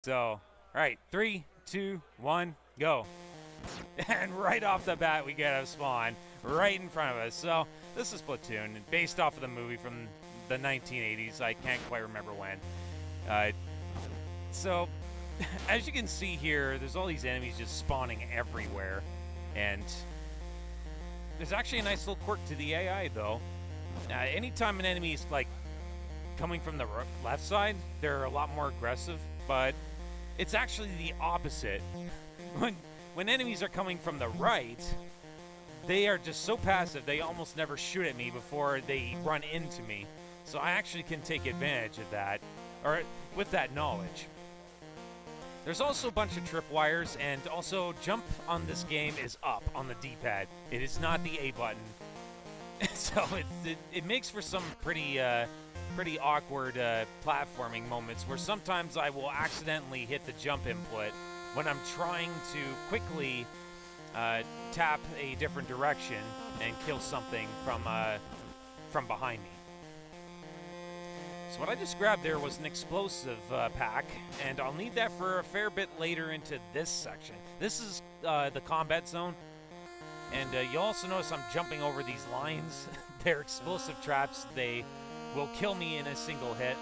So, all right, 3, 2, 1, go. And right off the bat, we get a spawn right in front of us. So, this is Platoon, based off of the movie from the 1980s. I can't quite remember when. So, as you can see here, there's all these enemies just spawning everywhere. And there's actually a nice little quirk to the AI, though. Anytime an enemy is, like, coming from the left side, they're a lot more aggressive, but it's actually the opposite. When enemies are coming from the right, they are just so passive, they almost never shoot at me before they run into me. So I actually can take advantage of that, or with that knowledge. There's also a bunch of tripwires, and also jump on this game is up on the D-pad. It is not the A button. So it makes for some pretty awkward platforming moments where sometimes I will accidentally hit the jump input when I'm trying to quickly tap a different direction and kill something from behind me. So what I just grabbed there was an explosive pack, and I'll need that for a fair bit later into this section. This is the combat zone, and you'll also notice I'm jumping over these lines. They're explosive traps. They will kill me in a single hit.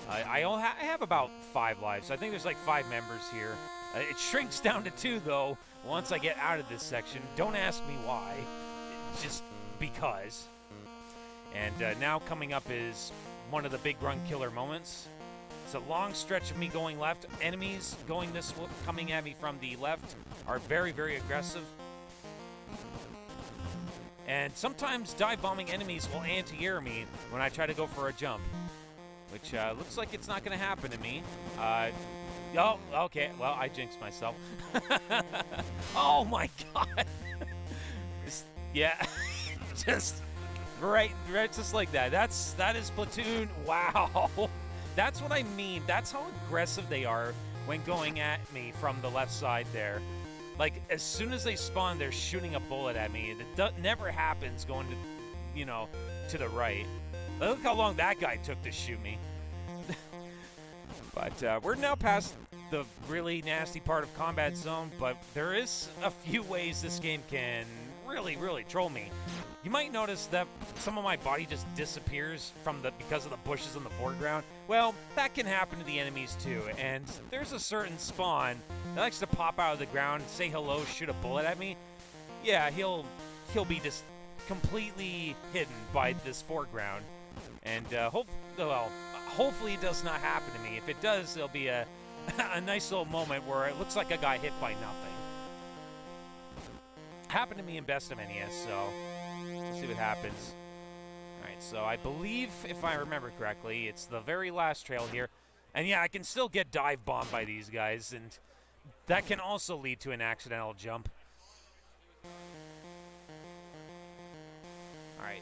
I have about 5 lives. I think there's like 5 members here. It shrinks down to 2, though, once I get out of this section. Don't ask me why. Just because. And now coming up is one of the big run killer moments. It's a long stretch of me going left. Enemies coming at me from the left are very, very aggressive. And sometimes dive-bombing enemies will anti-air me when I try to go for a jump, which looks like it's not going to happen to me. Oh, okay. Well, I jinxed myself. Oh, my God. Yeah. Just right just like that. That is Platoon. Wow. That's what I mean. That's how aggressive they are when going at me from the left side there. Like, as soon as they spawn, they're shooting a bullet at me. It never happens going to the right. Look how long that guy took to shoot me. But we're now past the really nasty part of Combat Zone, but there is a few ways this game can really, really troll me. You might notice that some of my body just disappears because of the bushes in the foreground. Well, that can happen to the enemies too, and there's a certain spawn that likes to pop out of the ground, say hello, shoot a bullet at me. Yeah, he'll be just completely hidden by this foreground, and hopefully it does not happen to me. If it does, there'll be a nice little moment where it looks like I got hit by nothing. Happened to me in Best of NES, so let's see what happens. Alright, so I believe, if I remember correctly, it's the very last trail here. And yeah, I can still get dive bombed by these guys, and that can also lead to an accidental jump. Alright.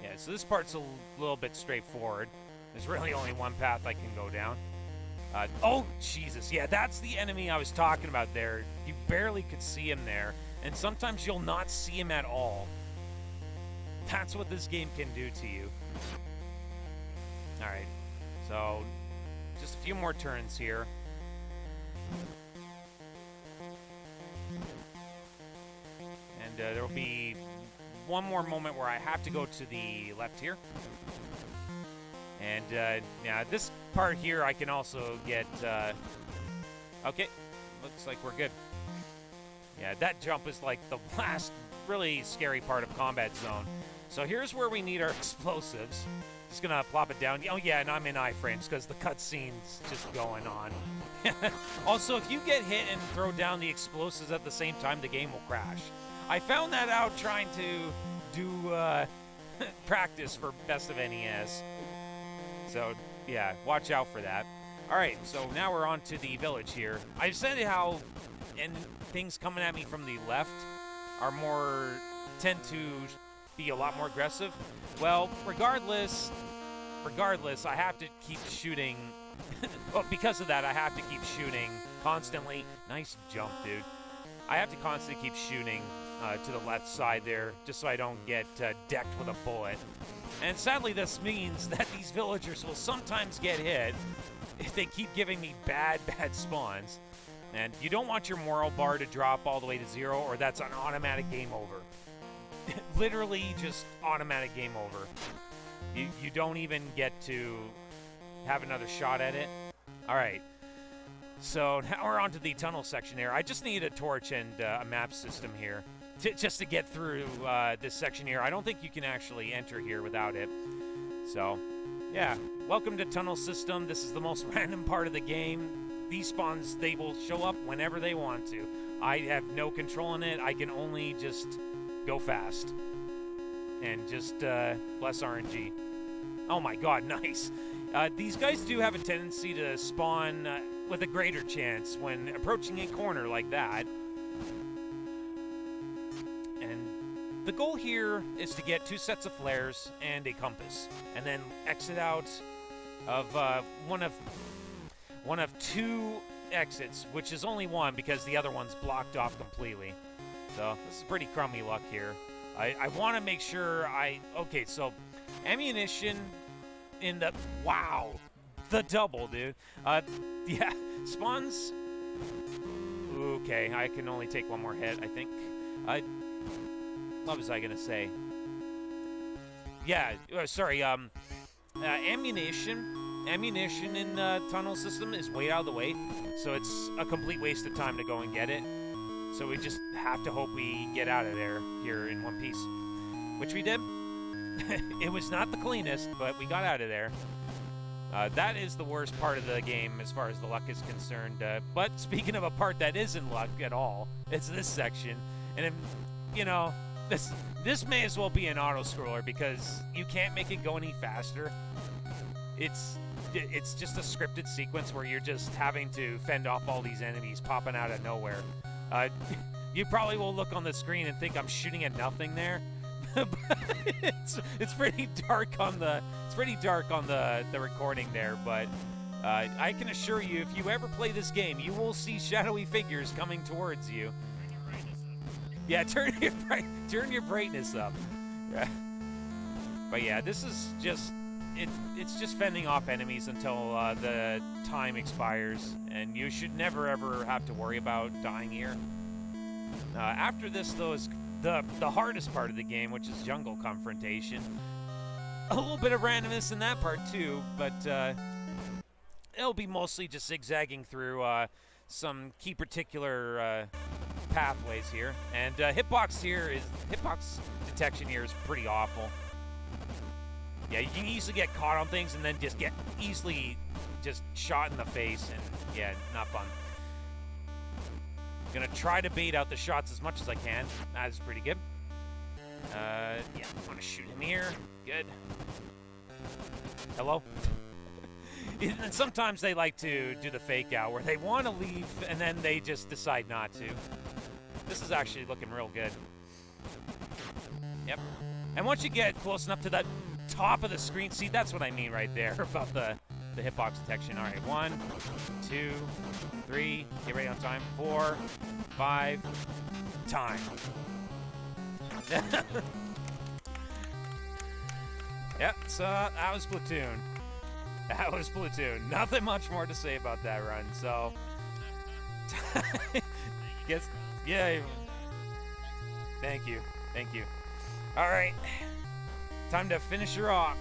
Yeah, so this part's a little bit straightforward. There's really only one path I can go down. Oh, Jesus. Yeah, that's the enemy I was talking about there. You barely could see him there. And sometimes you'll not see him at all. That's what this game can do to you. Alright. So, just a few more turns here. And there will be one more moment where I have to go to the left here. And, yeah, this part here I can also get, okay, looks like we're good. Yeah, that jump is like the last really scary part of Combat Zone. So here's where we need our explosives. Just gonna plop it down. Oh, yeah, and I'm in iframes because the cutscene's just going on. Also, if you get hit and throw down the explosives at the same time, the game will crash. I found that out trying to do, practice for Best of NES. So, yeah, watch out for that. Alright, so now we're on to the village here. I've said how things coming at me from the left tend to be a lot more aggressive. Well, regardless, I have to keep shooting. Well, because of that, I have to keep shooting constantly. Nice jump, dude. I have to constantly keep shooting to the left side there, just so I don't get decked with a bullet. And sadly, this means that these villagers will sometimes get hit if they keep giving me bad spawns. And you don't want your moral bar to drop all the way to 0, or that's an automatic game over. Literally just automatic game over. You don't even get to have another shot at it. All right. So now we're on to the tunnel section here. I just need a torch and a map system here just to get through this section here. I don't think you can actually enter here without it. So, yeah. Welcome to Tunnel System. This is the most random part of the game. These spawns, they will show up whenever they want to. I have no control in it. I can only just go fast. And just bless RNG. Oh my god, nice. These guys do have a tendency to spawn with a greater chance when approaching a corner like that. And the goal here is to get 2 sets of flares and a compass, and then exit out of one of 2 exits, which is only one because the other one's blocked off completely. So this is pretty crummy luck here. I want to make sure okay, so ammunition in the, wow, the double, dude. Yeah, spawns. Okay, I can only take one more hit, I think. What was I gonna say? Yeah, sorry. Ammunition in the tunnel system is way out of the way, so it's a complete waste of time to go and get it. So we just have to hope we get out of there here in one piece, which we did. It was not the cleanest, but we got out of there. That is the worst part of the game as far as the luck is concerned. But speaking of a part that isn't luck at all, it's this section. And, you know, this may as well be an auto-scroller because you can't make it go any faster. It's just a scripted sequence where you're just having to fend off all these enemies popping out of nowhere. You probably will look on the screen and think I'm shooting at nothing there. But it's pretty dark on the recording there, but I can assure you, if you ever play this game, you will see shadowy figures coming towards you. Yeah, turn your brightness up. But yeah, this is just it's just fending off enemies until the time expires, and you should never ever have to worry about dying here. After this, though, is the hardest part of the game, which is jungle confrontation. A little bit of randomness in that part too, but it'll be mostly just zigzagging through some key particular pathways here. And hitbox detection here is pretty awful. Yeah, you can easily get caught on things and then just get easily just shot in the face, and yeah, not fun. Gonna try to bait out the shots as much as I can. That is pretty good. Yeah, I'm gonna shoot him here. Good. Hello? And sometimes they like to do the fake out where they want to leave and then they just decide not to. This is actually looking real good. Yep. And once you get close enough to the top of the screen, see, that's what I mean right there about the hitbox detection. All right, 1, 2, 3, get ready on time, 4, 5, time. Yep, so that was Platoon. That was Platoon. Nothing much more to say about that run, so. Guess, yeah. Thank you. All right, time to finish her off.